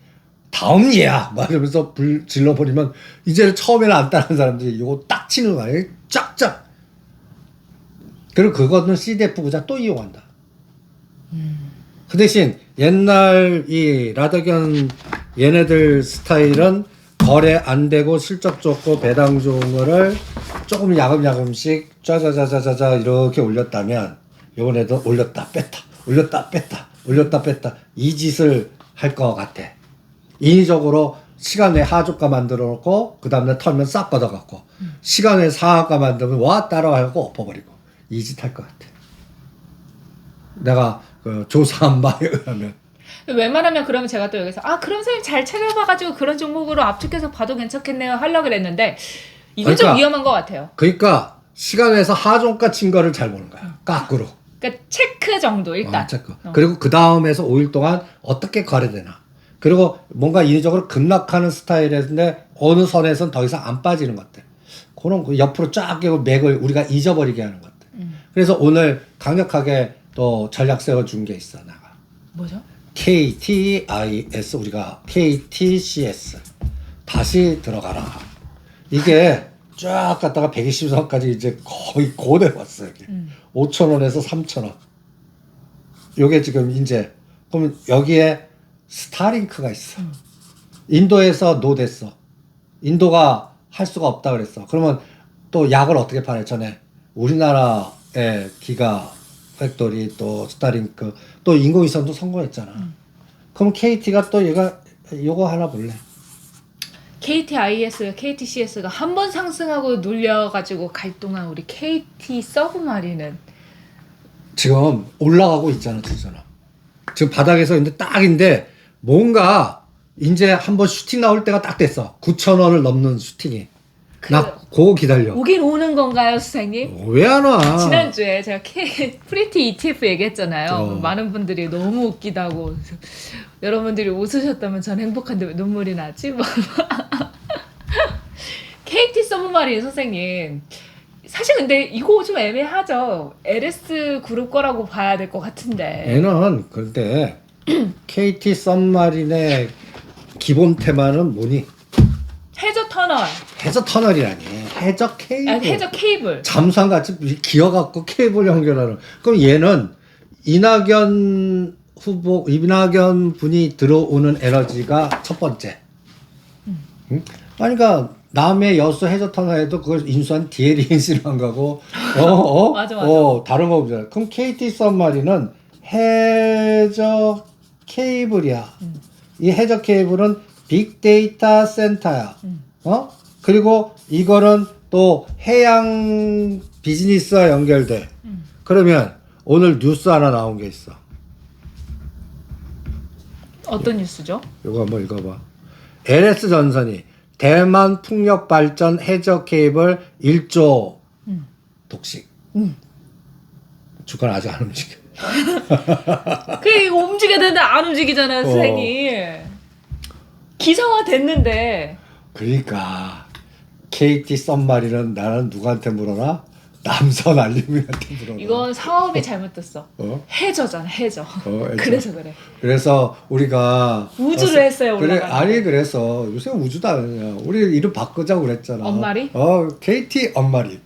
다음 얘야 말하면서 불 질러버리면 이제는 처음에는 안 따르는 사람들이 이거 딱 치는 거야. 쫙쫙. 그리고 그거는 CDF 부자 또 이용한다. 그 대신 옛날 이 라더견 얘네들 스타일은 거래 안 되고 실적 좋고 배당 좋은 거를 조금 야금야금씩 짜자자자자자 이렇게 올렸다면 요번에도 올렸다 뺐다 올렸다 뺐다 올렸다 뺐다 이 짓을 할 것 같아. 인위적으로 시간 내에 하주가 만들어 놓고 그 다음에 털면 싹 걷어갖고 시간 내에 상하가 만들면 와 따라와갖고 엎어버리고 이 짓 할 것 같아. 내가 그 조사한 바에 의하면. 웬만하면 그러면 제가 또 여기서 그럼 선생님 잘 찾아봐가지고 그런 종목으로 압축해서 봐도 괜찮겠네요 하려고 그랬는데 이건 좀 위험한 것 같아요. 그러니까 시간에서 하종가 친 거를 잘 보는 거야. 까꾸로. 그러니까 체크 정도 일단. 체크. 그리고 그 다음에서 5일 동안 어떻게 거래되나. 그리고 뭔가 인위적으로 급락하는 스타일인데 어느 선에서는 더 이상 안 빠지는 것들. 그런 거 옆으로 쫙 깨고 맥을 우리가 잊어버리게 하는 것들. 그래서 오늘 강력하게 또 전략 세워준 게 있어. 나가. 뭐죠? KTIS 우리가 KTCS 다시 들어가라. 이게 쫙 갔다가 120선까지 이제 거의 고대 왔어. 여기 5,000원에서 3,000원. 요게 지금 이제 그럼 여기에 스타링크가 있어. 인도에서 노됐어. 인도가 할 수가 없다 그랬어. 그러면 또 약을 어떻게 팔아요? 전에 우리나라의 기가 팩토리 또 스타링크 또 인공위성도 성공했잖아. 그럼 KT가 또 얘가 요거 하나 볼래? KTIS, KTCS가 한 번 상승하고 눌려가지고 갈 동안 우리 KT 서브마린은 지금 올라가고 있잖아, 진짜나. 지금 바닥에서 이제 딱인데 뭔가 이제 한번 슈팅 나올 때가 딱 됐어. 9,000원을 넘는 슈팅이. 나 그거 기다려. 오긴 오는 건가요, 선생님? 왜 안 와? 지난주에 제가 프리티 ETF 얘기했잖아요. 어. 많은 분들이 너무 웃기다고. 그래서 여러분들이 웃으셨다면 전 행복한데 왜 눈물이 나지? KT 서브마린 선생님. 사실 근데 이거 좀 애매하죠. LS 그룹 거라고 봐야 될 것 같은데. 얘는 근데 KT 썸마린의 기본 테마는 뭐니? 해저 터널. 해저 터널이라니. 해저 케이블. 해저 케이블. 잠수함같이 기어갖고 케이블 연결하는. 그럼 얘는 이낙연 분이 들어오는 에너지가 첫 번째. 응? 그러니까 남해 여수 해저 터널에도 그걸 인수한 DLENC를 한 거고, 맞아. 다른 거 보잖아. 그럼 KT 썸마린은 해저 케이블이야. 이 해저 케이블은 빅데이터 센터야. 그리고 이거는 또 해양 비즈니스와 연결돼. 그러면 오늘 뉴스 하나 나온 게 있어. 어떤 뉴스죠? 이거 한번 읽어봐. LS 전선이 대만 풍력 발전 해저 케이블 1조 독식. 주가는 아직 안 움직여. 그게 이거 움직여야 되는데 안 움직이잖아요, 선생님. 기사화 됐는데. 그러니까 KT 썸마린은 나는 누구한테 물어라? 남선 알루미늄한테 물어라. 이건 사업이 잘못됐어. 해저잖아, 해저. 해저. 그래서 그래. 그래서 우리가 우주를 했어요, 그래, 올라가는. 아니 그래서 요새 우주도 아니야. 우리 이름 바꾸자고 그랬잖아. 엄마리? KT 엄마리.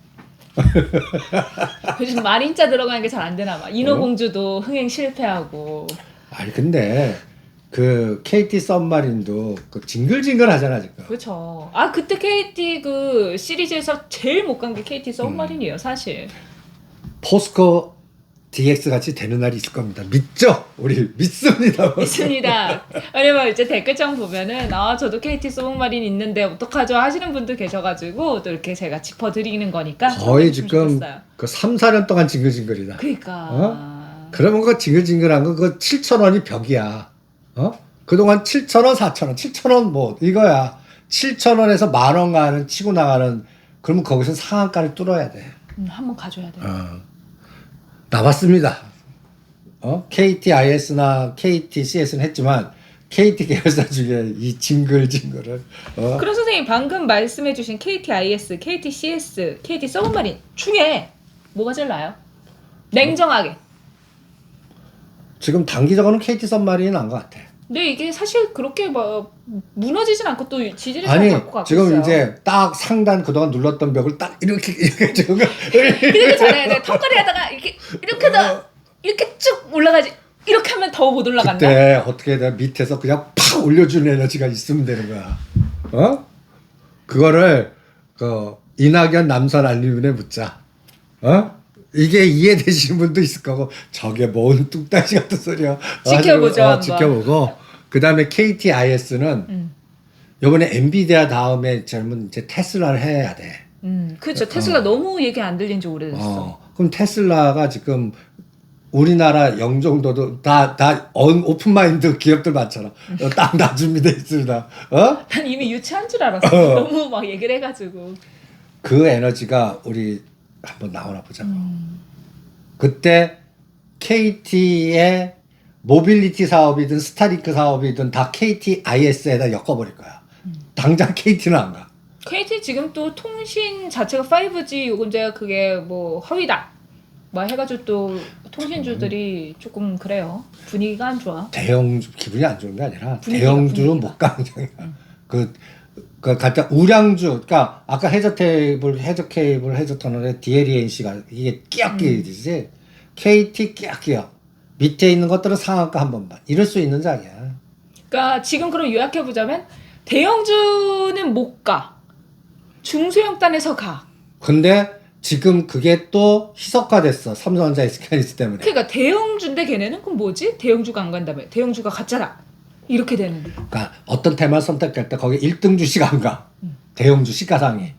요즘 마린자 들어가는 게 잘 안 되나 봐. 인어공주도 흥행 실패하고. 아니 근데 그 KT 썸마린도 그 징글징글 하잖아 지금. 그렇죠. 아 그때 KT 그 시리즈에서 제일 못 간 게 KT 서브마린이에요, 사실. 포스코 DX 같이 되는 날이 있을 겁니다. 믿죠? 우리 믿습니다. 있습니다. 왜냐면 이제 댓글창 보면은 저도 KT 서브마린 있는데 어떡하죠 하시는 분들 계셔가지고 또 이렇게 제가 짚어드리는 거니까 거의 좀 지금 좋겠어요. 그 3, 4년 동안 징글징글이다. 그러니까. 그러면 그 징글징글한 거 그거 7,000원이 벽이야. 그동안 7,000원, 4,000원, 7,000원 뭐 이거야. 7,000원에서 10,000원 가는 치고 나가는 그러면 거기서 상한가를 뚫어야 돼. 한번 가져야 돼. 나왔습니다. KTIS나 KTCS는 했지만 KT 계열사 중에 이 징글징글을 그럼 선생님 방금 말씀해주신 KTIS, KTCS, KT 서브마린 중에 뭐가 제일 나아요? 냉정하게. 지금 단기적으로는 KT 썸마린이 나은 것 같아. 근데 이게 사실 그렇게 막 무너지진 않고 또 지지를 잘 아니 갖고 가고 지금 있어요. 이제 딱 상단 그동안 눌렀던 벽을 딱 이렇게 지금 이렇게 잘해야 돼. 턱걸이 하다가 이렇게 더 이렇게 쭉 올라가지. 이렇게 하면 더 못 올라간다. 그때 어떻게 해야 돼? 밑에서 그냥 팍 올려주는 에너지가 있으면 되는 거야. 그거를 그 이낙연 남선 알루미늄에 묻자. 이게 이해되시는 분도 있을 거고 저게 뭔 뚝딱지 같은 소리야. 지켜보죠, 한번. 지켜보고 그 다음에 KTIS는 이번에 엔비디아 다음에 젊은 이제 테슬라를 해야 돼. 그렇죠. 테슬라 너무 얘기 안 들린 지 오래됐어. 그럼 테슬라가 지금 우리나라 영종도도 다 오픈마인드 기업들 많잖아. 딱 놔줍니다 있습니다. 난 이미 유치한 줄 알았어. 너무 막 얘기를 해가지고. 그 에너지가 우리 한번 나오나 보자. 그때 KT의 모빌리티 사업이든 스타링크 사업이든 다 KTIS에다 엮어버릴 거야. 당장 KT는 안 가. KT 지금 또 통신 자체가 5G 요건 제가 그게 뭐 허위다. 뭐 해가지고 또 통신주들이 조금 그래요. 분위기가 안 좋아. 대형주 기분이 안 좋은 게 아니라 분위기가, 대형주는 분위기가. 못 가는 중이야. 그 갖다 우량주, 그러니까 아까 해저 케이블, 해저 터널에 DLENC가 이게 끼역끼이지. KT 끼역끼역. 밑에 있는 것들은 상한가 한 번만. 이럴 수 있는 장이야. 그러니까 지금 그럼 요약해 보자면 대형주는 못 가. 중소형단에서 가. 근데 지금 그게 또 희석화됐어. 삼성전자 SK하이닉스 때문에. 그러니까 대형주인데 걔네는 그럼 뭐지? 대형주가 안 간다며. 대형주가 갔잖아. 이렇게 되는데. 그러니까 어떤 테마를 선택할 때 거기 1등 주식 안 가. 대형주 시가상위.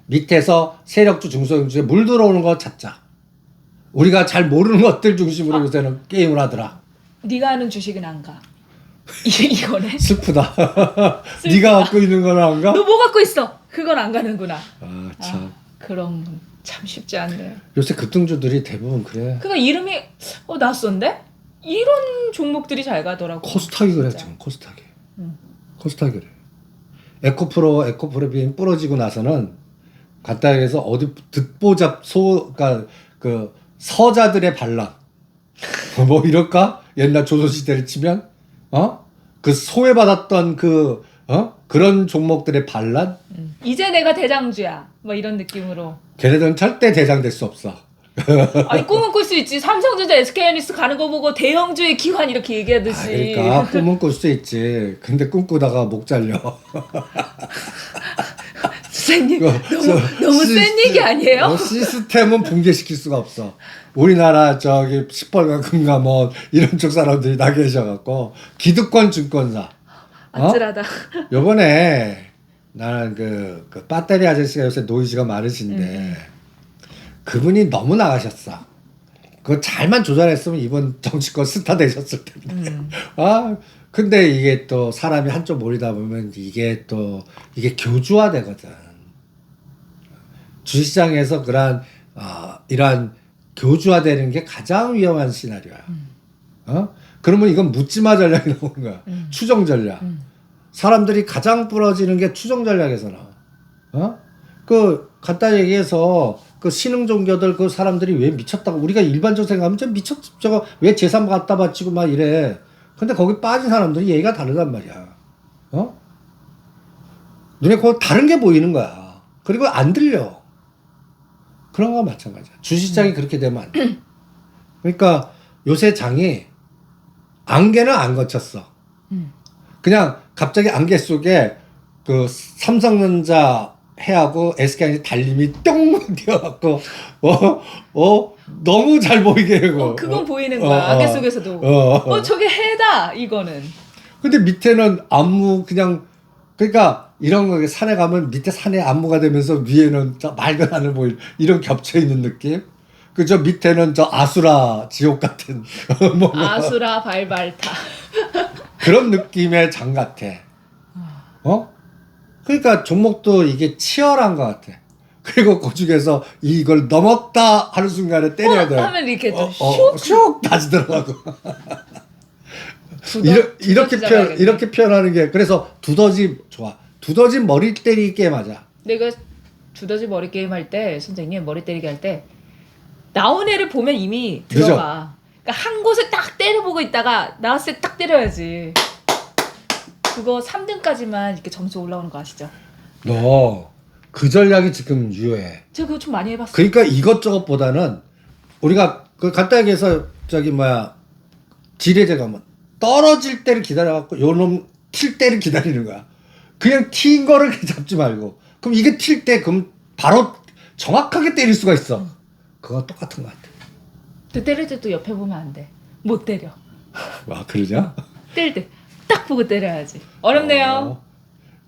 밑에서 세력주 중소형주에 물 들어오는 거 찾자. 우리가 잘 모르는 것들 중심으로 요새는 게임을 하더라. 네가 아는 주식은 안 가. 이거네. 슬프다. 네가 갖고 있는 거는 안 가? 너 뭐 갖고 있어? 그건 안 가는구나. 아, 참. 아, 그럼 참 쉽지 않네요. 요새 급등주들이 대부분 그래. 그러니까 이름이 낯선데? 이런 종목들이 잘 가더라고. 코스닥이 그래, 진짜. 지금 코스닥이. 음. 코스닥이 그래. 에코프로빈 부러지고 나서는 간단하게 해서 어디 듣보잡 그러니까 그 서자들의 반란. 뭐 이럴까? 옛날 조선시대를 치면 그 소외받았던 그런 종목들의 반란. 이제 내가 대장주야. 뭐 이런 느낌으로. 걔네들은 절대 대장 될 수 없어. 아니 꿈은 꿀 수 있지. 삼성전자, SK하이닉스 가는 거 보고 대형주의 기관 이렇게 얘기하듯이. 그러니까 꿈은 꿀 수 있지. 근데 꿈꾸다가 목 잘려. 선생님 너무 센 얘기 아니에요? 시스템은 붕괴시킬 수가 없어. 우리나라 저기 시뻘건 금감원 이런 쪽 사람들이 다 계셔갖고 기득권 증권사. 아찔하다. 요번에 나는 그 배터리 아저씨가 요새 노이즈가 많으신데 그분이 너무 나가셨어. 그거 잘만 조절했으면 이번 정치권 스타 되셨을 텐데. 근데 이게 또 사람이 한쪽 몰리다 보면 이게 교주화 되거든. 주식시장에서 이러한 교주화되는 게 가장 위험한 시나리오야. 그러면 이건 묻지마 전략이 나오는 거야. 추정 전략. 사람들이 가장 부러지는 게 추정 전략에서 나와. 간단히 얘기해서 그 신흥 종교들 그 사람들이 왜 미쳤다고 우리가 일반적으로 생각하면 좀 저거 왜 재산 갖다 바치고 막 이래. 근데 거기 빠진 사람들이 얘기가 다르단 말이야. 눈에 그거 다른 게 보이는 거야. 그리고 안 들려. 그런 거 마찬가지야. 주식시장이 그렇게 되면 안 돼. 그러니까 요새 장이 안개는 안 거쳤어. 그냥 갑자기 안개 속에 그 삼성전자 해하고 SK하이닉스 달림이 뿅 뛰어갖고 너무 잘 보이게 하고 그건 보이는 거야. 안개 속에서도. 저게 해다 이거는. 근데 밑에는 안무 그러니까 이런 거 산에 가면 밑에 산에 안무가 되면서 위에는 저 맑은 하늘 보일 이런 겹쳐 있는 느낌. 저 밑에는 저 아수라 지옥 같은 아수라 발발타 그런 느낌의 장 같아. 그러니까 종목도 이게 치열한 것 같아. 그리고 그 중에서 이걸 넘었다 하는 순간에 때려야 돼. 하면 이렇게 슉 다시 들어가고. 이렇게 표현하는 게 그래서 두더지 좋아. 두더지 머리 때리기 게임 하자. 내가 두더지 머리 게임 할 때 선생님 머리 때리기 할 때 나온 애를 보면 이미 들어가. 그러니까 한 곳을 딱 때려보고 있다가 나왔을 때 딱 때려야지. 그거 3등까지만 이렇게 점수 올라오는 거 아시죠? 너 그 전략이 지금 유효해. 제가 그거 좀 많이 해봤어요. 그러니까 이것저것보다는 우리가 그 간단하게 해서 지뢰제 가면 떨어질 때를 기다려갖고 요놈 튈 때를 기다리는 거야. 그냥 튄 거를 잡지 말고. 그럼 이게 튈 때 그럼 바로 정확하게 때릴 수가 있어. 그거 똑같은 것 같아. 또 때릴 때 또 옆에 보면 안 돼. 못 때려. 와 그러냐? 때릴 때 딱 보고 때려야지. 어렵네요.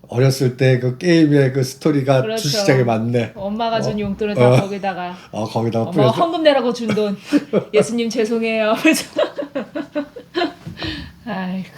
어렸을 때 그 게임의 그 스토리가 그렇죠. 주식시장에 많네. 엄마가 준 용돈을 다 거기다가 거기다가 엄마가 뿌려서. 헌금 내라고 준 돈. 예수님 죄송해요. 아이고.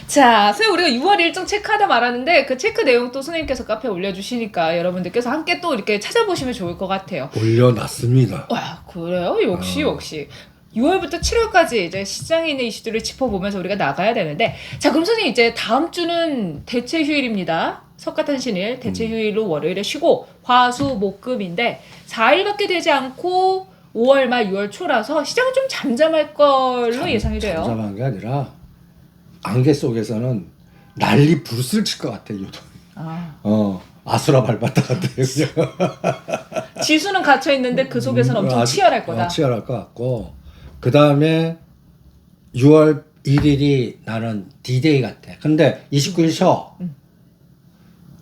자, 선생님 우리가 6월 일정 체크하다 말았는데 그 체크 내용 또 선생님께서 카페에 올려주시니까 여러분들께서 함께 또 이렇게 찾아보시면 좋을 것 같아요. 올려놨습니다. 와, 그래요? 역시. 6월부터 7월까지 이제 시장에 있는 이슈들을 짚어보면서 우리가 나가야 되는데, 자, 그럼 선생님 이제 다음 주는 대체 휴일입니다. 석가탄신일 대체 휴일로 월요일에 쉬고 화수 목금인데 4일밖에 되지 않고 5월 말 6월 초라서 시장은 좀 잠잠할 걸로 예상이 돼요. 잠잠한 게 아니라 안개 속에서는 난리 부르스를 칠 것 같아. 아수라 발바타 같아. 지수는 갇혀 있는데 그 속에서는 엄청 치열할 거다. 치열할 것 같고. 그 다음에 6월 1일이 나는 D-Day 같아. 근데 29일 쉬어.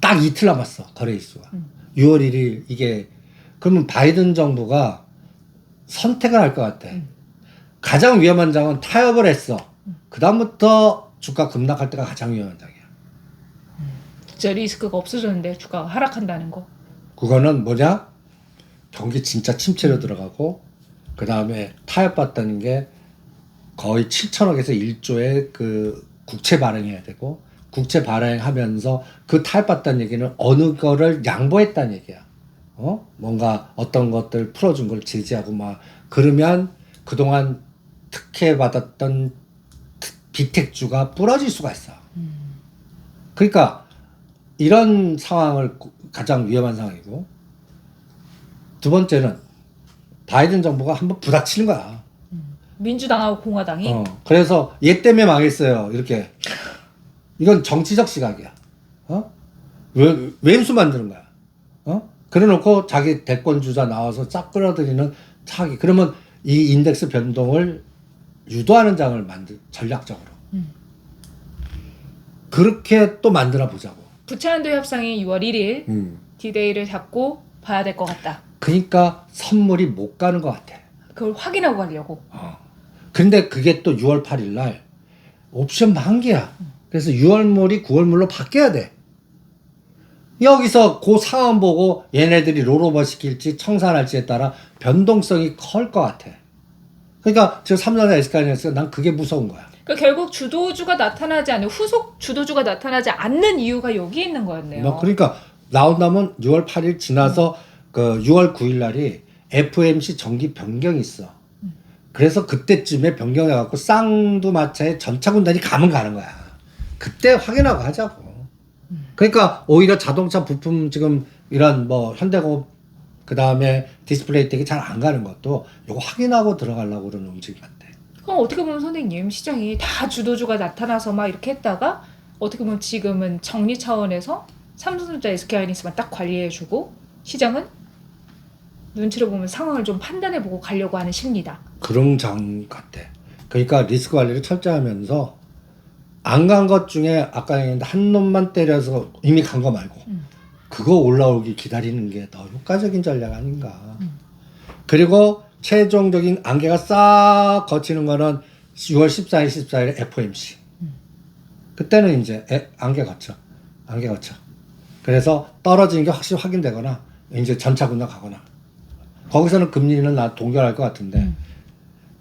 딱 이틀 남았어. 거래 일수가. 6월 1일 이게 그러면 바이든 정부가 선택을 할 것 같아. 가장 위험한 장은 타협을 했어. 그 다음부터 주가 급락할 때가 가장 위험한 장이야. 진짜 리스크가 없어졌는데 주가가 하락한다는 거. 그거는 뭐냐? 경기 진짜 침체로 들어가고 그 다음에 타협받다는 게 거의 7천억에서 1조의 그 국채 발행해야 되고 국채 발행하면서 그 타협했다는 얘기는 어느 거를 양보했다는 얘기야. 뭔가 어떤 것들 풀어준 걸 제지하고 막 그러면 그동안 특혜받았던 비택주가 부러질 수가 있어. 그러니까 이런 상황을 가장 위험한 상황이고 두 번째는 바이든 정부가 한번 부닥치는 거야. 민주당하고 공화당이 그래서 얘 때문에 망했어요. 이렇게 이건 정치적 시각이야. 왜 만드는 거야. 그래놓고 자기 대권 주자 나와서 쫙 끌어들이는 차기. 그러면 이 인덱스 변동을 유도하는 장을 전략적으로. 그렇게 또 만들어 보자고. 부채한도 협상이 6월 1일 디데이를 잡고 봐야 될 것 같다. 그러니까 선물이 못 가는 것 같아. 그걸 확인하고 가려고. 근데 그게 또 6월 8일 날 옵션 만기야. 그래서 6월물이 9월물로 바뀌어야 돼. 여기서 그 상황 보고 얘네들이 롤오버 시킬지 청산할지에 따라 변동성이 클 것 같아. 그러니까 지금 삼성과 SK하이닉스 난 그게 무서운 거야. 그러니까 결국 주도주가 나타나지 않는 후속 주도주가 나타나지 않는 이유가 여기 있는 거였네요. 그러니까 나온다면 6월 8일 지나서 그 6월 9일 날이 FOMC 정기 변경이 있어. 그래서 그때쯤에 변경해갖고 쌍두마차에 전차군단이 가면 가는 거야. 그때 확인하고 하자고. 그러니까 오히려 자동차 부품 지금 이런 뭐 현대고 그 다음에 디스플레이 텍이 잘 안 가는 것도 이거 확인하고 들어가려고 그러는 움직임 같아. 그럼 어떻게 보면 선생님 시장이 다 주도주가 나타나서 막 이렇게 했다가 어떻게 보면 지금은 정리 차원에서 삼성전자 SK하이닉스만 딱 관리해주고 시장은 눈치를 보면 상황을 좀 판단해보고 가려고 하는 심리다. 그런 장 같아. 그러니까 리스크 관리를 철저히 하면서 안 간 것 중에 아까 얘기했는데 한 놈만 때려서 이미 간 거 말고 그거 올라오기 기다리는 게 더 효과적인 전략 아닌가. 그리고 최종적인 안개가 싹 거치는 거는 6월 14일, 14일에 FOMC. 그때는 이제 안개 거쳐. 그래서 떨어지는 게 확실히 확인되거나 이제 전차 군나 가거나. 거기서는 금리는 나 동결할 것 같은데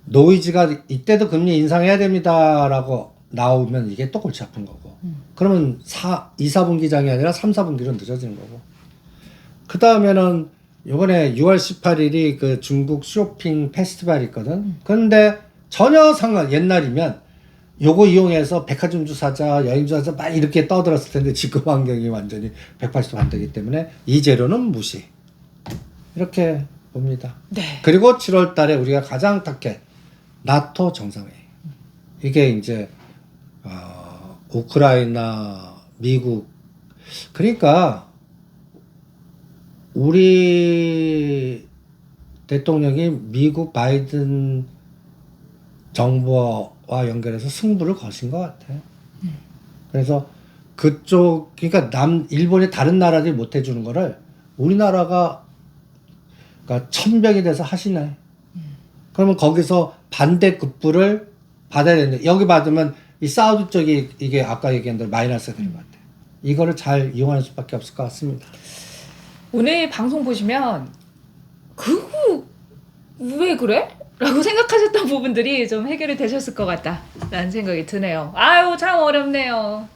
노이즈가 이때도 금리 인상해야 됩니다라고 나오면 이게 또 골치 아픈 거고. 그러면 2, 4분기장이 아니라 3, 4분기로 늦어지는 거고. 그 다음에는 이번에 6월 18일이 그 중국 쇼핑 페스티벌이 있거든. 그런데 전혀 옛날이면 요거 이용해서 백화점주 사자, 여행주 사자 막 이렇게 떠들었을 텐데 지금 환경이 완전히 180도 반대이기 때문에 이 재료는 무시. 이렇게 봅니다. 네. 그리고 7월 달에 우리가 가장 타켓 나토 정상회의. 이게 이제 우크라이나, 미국 그러니까 우리 대통령이 미국 바이든 정부와 연결해서 승부를 거신 것 같아. 그래서 그쪽 그러니까 일본이 다른 나라들이 못 해주는 거를 우리나라가 그러니까 천병이 돼서 하시네. 그러면 거기서 반대급부를 받아야 되는데 여기 받으면 이 사우디 쪽이 이게 아까 얘기한 대로 마이너스가 되는 것 같아. 이거를 잘 이용할 수밖에 없을 것 같습니다. 오늘 방송 보시면 그거 왜 그래? 라고 생각하셨던 부분들이 좀 해결이 되셨을 것 같다 라는 생각이 드네요. 아유 참 어렵네요.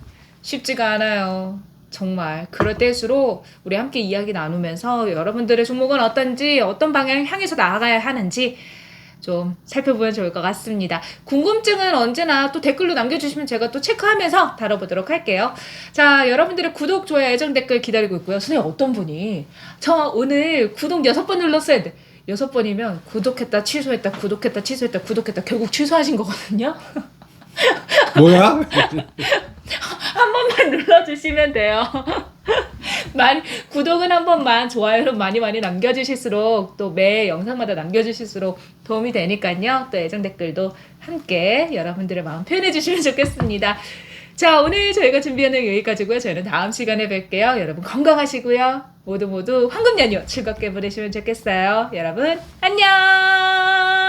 쉽지가 않아요. 정말 그럴 때일수록 우리 함께 이야기 나누면서 여러분들의 종목은 어떤지 어떤 방향을 향해서 나아가야 하는지 좀 살펴보면 좋을 것 같습니다. 궁금증은 언제나 또 댓글로 남겨주시면 제가 또 체크하면서 다뤄보도록 할게요. 자, 여러분들의 구독, 좋아요, 애정 댓글 기다리고 있고요. 선생님 어떤 분이 저 오늘 구독 6번 눌렀어야 돼. 6번이면 구독했다 취소했다 구독했다 취소했다 구독했다 결국 취소하신 거거든요. 뭐야? 한 번만 눌러주시면 돼요. 구독은 한 번만, 좋아요는 많이 남겨주실수록 또 매 영상마다 남겨주실수록 도움이 되니까요. 또 애정 댓글도 함께 여러분들의 마음 표현해 주시면 좋겠습니다. 자, 오늘 저희가 준비한 내용 여기까지고요. 저희는 다음 시간에 뵐게요. 여러분 건강하시고요. 모두 황금 연휴 즐겁게 보내시면 좋겠어요. 여러분 안녕.